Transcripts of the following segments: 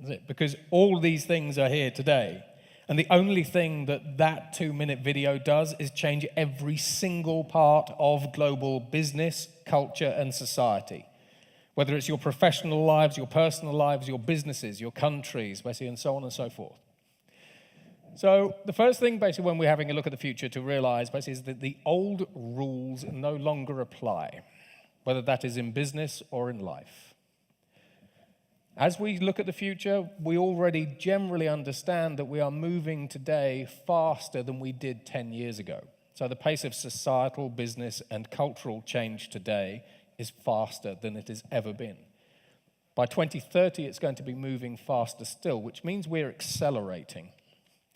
Is it? Because all these things are here today. And the only thing that 2-minute video does is change every single part of global business, culture, and society. Whether it's your professional lives, your personal lives, your businesses, your countries, basically, and so on and so forth. So the first thing, basically, when we're having a look at the future to realize, basically, is that the old rules no longer apply, whether that is in business or in life. As we look at the future, we already generally understand that we are moving today faster than we did 10 years ago. So the pace of societal, business, and cultural change today is faster than it has ever been. By 2030, it's going to be moving faster still, which means we're accelerating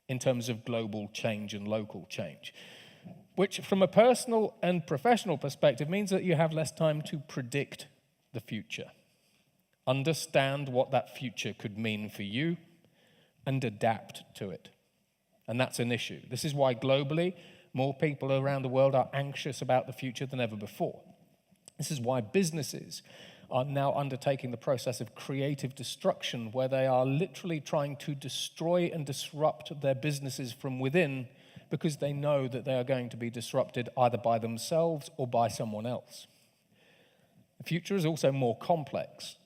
in terms of global change and local change, which from a personal and professional perspective means that you have less time to predict the future. Understand what that future could mean for you and adapt to it. And that's an issue. This is why globally, more people around the world are anxious about the future than ever before. This is why businesses are now undertaking the process of creative destruction, where they are literally trying to destroy and disrupt their businesses from within because they know that they are going to be disrupted either by themselves or by someone else. The future is also more complex.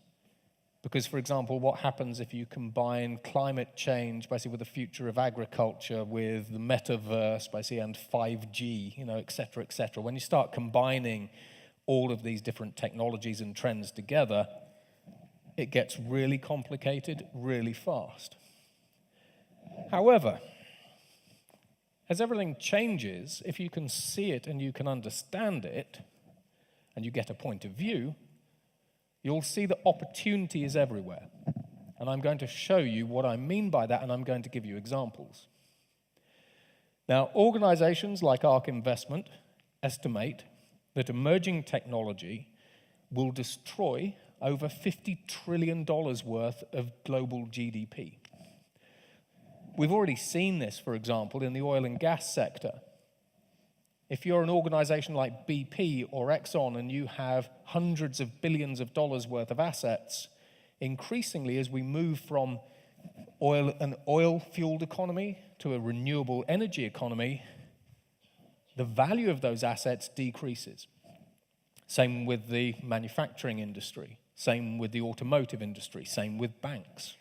Because, for example, what happens if you combine climate change, basically, with the future of agriculture, with the metaverse, basically, and 5G, et cetera, et cetera. When you start combining all of these different technologies and trends together, it gets really complicated really fast. However, as everything changes, if you can see it and you can understand it, and you get a point of view, you'll see that opportunity is everywhere. And I'm going to show you what I mean by that, and I'm going to give you examples. Now, organizations like ARK Investment estimate that emerging technology will destroy over $50 trillion worth of global GDP. We've already seen this, for example, in the oil and gas sector. If you're an organization like BP or Exxon and you have hundreds of billions of dollars worth of assets, increasingly as we move from an oil-fueled economy to a renewable energy economy, the value of those assets decreases. Same with the manufacturing industry, same with the automotive industry, same with banks.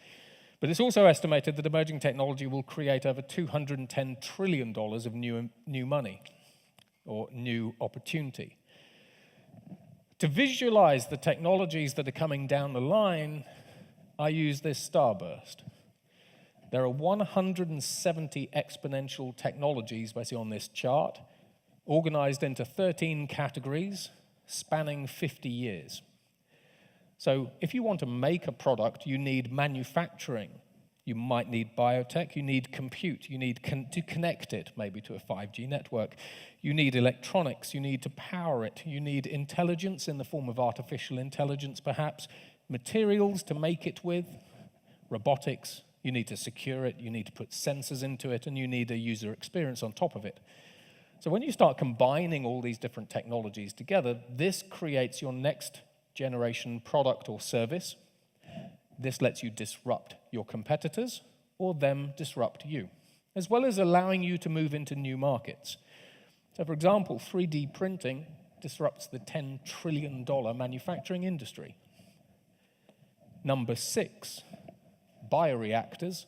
But it's also estimated that emerging technology will create over $210 trillion of new money, or new opportunity. To visualize the technologies that are coming down the line, I use this starburst. There are 170 exponential technologies basically on this chart, organized into 13 categories, spanning 50 years. So if you want to make a product, you need manufacturing. You might need biotech, you need compute, you need to connect it maybe to a 5G network. You need electronics, you need to power it, you need intelligence in the form of artificial intelligence perhaps, materials to make it with, robotics, you need to secure it, you need to put sensors into it, and you need a user experience on top of it. So when you start combining all these different technologies together, this creates your next generation product or service. This lets you disrupt your competitors or them disrupt you, as well as allowing you to move into new markets. So, for example, 3D printing disrupts the $10 trillion manufacturing industry. Number 6, bioreactors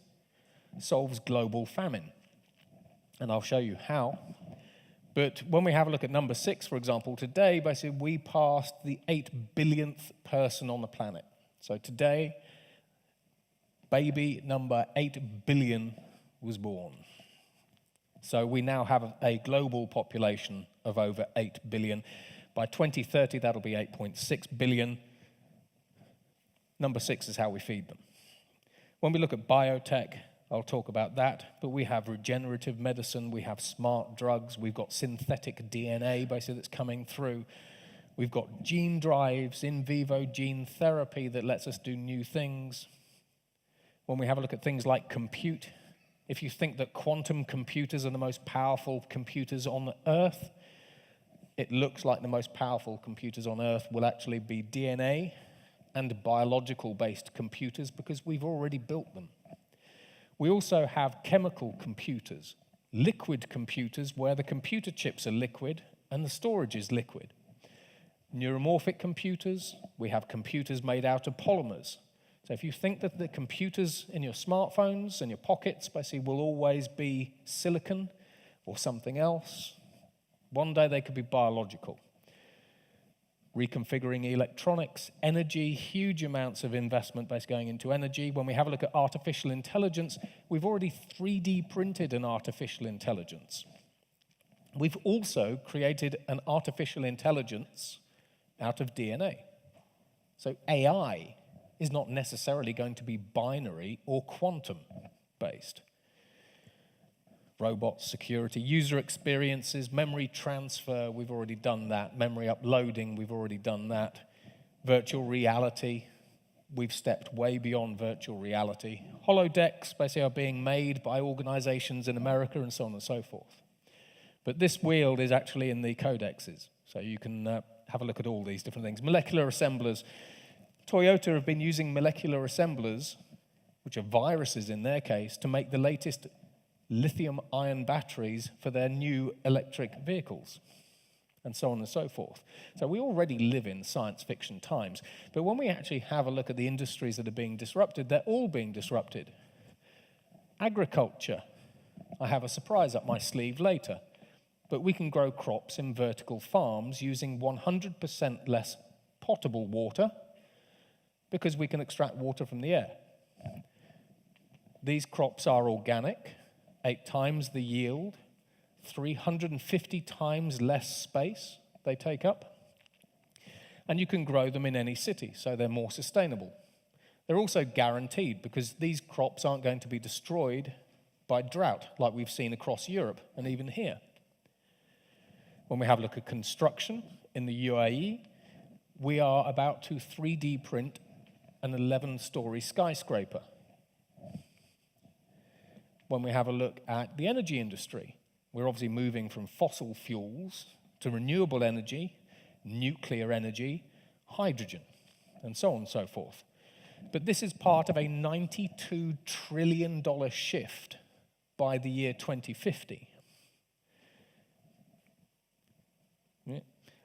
solves global famine. And I'll show you how. But when we have a look at number 6, for example, today, basically, we passed the 8 billionth person on the planet. So today, baby number 8 billion was born. So we now have a global population of over 8 billion. By 2030, that'll be 8.6 billion. Number 6 is how we feed them. When we look at biotech, I'll talk about that, but we have regenerative medicine, we have smart drugs, we've got synthetic DNA basically that's coming through. We've got gene drives, in vivo gene therapy that lets us do new things. When we have a look at things like compute, if you think that quantum computers are the most powerful computers on Earth, it looks like the most powerful computers on Earth will actually be DNA and biological-based computers because we've already built them. We also have chemical computers, liquid computers where the computer chips are liquid and the storage is liquid. Neuromorphic computers, we have computers made out of polymers. So if you think that the computers in your smartphones and your pockets basically will always be silicon or something else, one day they could be biological. Reconfiguring electronics, energy, huge amounts of investment based going into energy. When we have a look at artificial intelligence, we've already 3D printed an artificial intelligence. We've also created an artificial intelligence out of DNA. So AI is not necessarily going to be binary or quantum-based. Robots, security, user experiences, memory transfer, we've already done that. Memory uploading, we've already done that. Virtual reality, we've stepped way beyond virtual reality. Holodecks basically are being made by organizations in America and so on and so forth. But this wheel is actually in the codexes, so you can have a look at all these different things. Molecular assemblers. Toyota have been using molecular assemblers, which are viruses in their case, to make the latest lithium-ion batteries for their new electric vehicles, and so on and so forth. So we already live in science fiction times, but when we actually have a look at the industries that are being disrupted, they're all being disrupted. Agriculture. I have a surprise up my sleeve later, but we can grow crops in vertical farms using 100% less potable water because we can extract water from the air. These crops are organic, 8 times the yield, 350 times less space they take up, and you can grow them in any city, so they're more sustainable. They're also guaranteed because these crops aren't going to be destroyed by drought like we've seen across Europe and even here. When we have a look at construction in the UAE, we are about to 3D print an 11-story skyscraper. When we have a look at the energy industry, we're obviously moving from fossil fuels to renewable energy, nuclear energy, hydrogen, and so on and so forth. But this is part of a $92 trillion shift by the year 2050.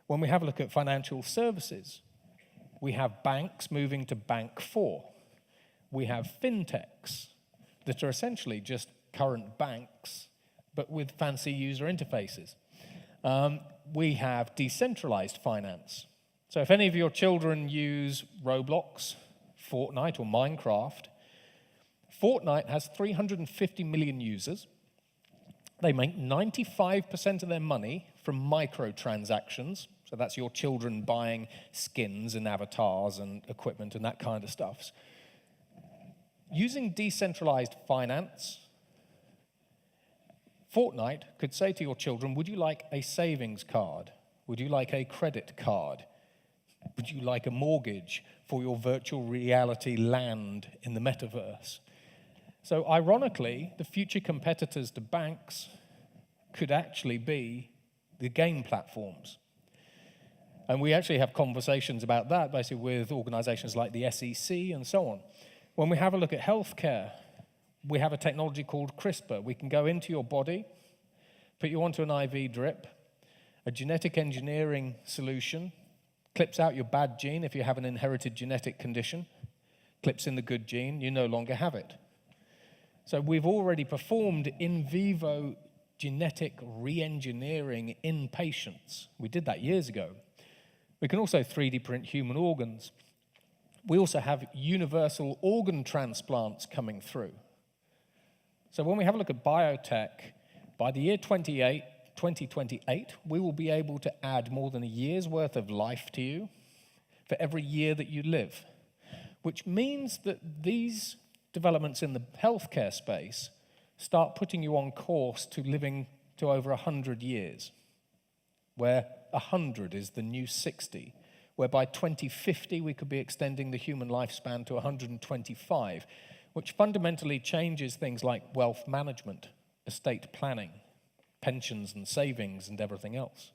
When we have a look at financial services, we have banks moving to Bank 4. We have fintechs that are essentially just current banks, but with fancy user interfaces. We have decentralized finance. So if any of your children use Roblox, Fortnite, or Minecraft, Fortnite has 350 million users. They make 95% of their money from microtransactions. So that's your children buying skins and avatars and equipment and that kind of stuff. Using decentralized finance, Fortnite could say to your children, would you like a savings card? Would you like a credit card? Would you like a mortgage for your virtual reality land in the metaverse? So ironically, the future competitors to banks could actually be the game platforms. And we actually have conversations about that basically with organizations like the SEC and so on. When we have a look at healthcare, we have a technology called CRISPR. We can go into your body, put you onto an IV drip, a genetic engineering solution, clips out your bad gene if you have an inherited genetic condition, clips in the good gene, you no longer have it. So we've already performed in vivo genetic re-engineering in patients. We did that years ago. We can also 3D print human organs. We also have universal organ transplants coming through. So when we have a look at biotech, by the year 2028, we will be able to add more than a year's worth of life to you for every year that you live, which means that these developments in the healthcare space start putting you on course to living to over 100 years, where 100 is the new 60, where by 2050 we could be extending the human lifespan to 125, which fundamentally changes things like wealth management, estate planning, pensions and savings and everything else.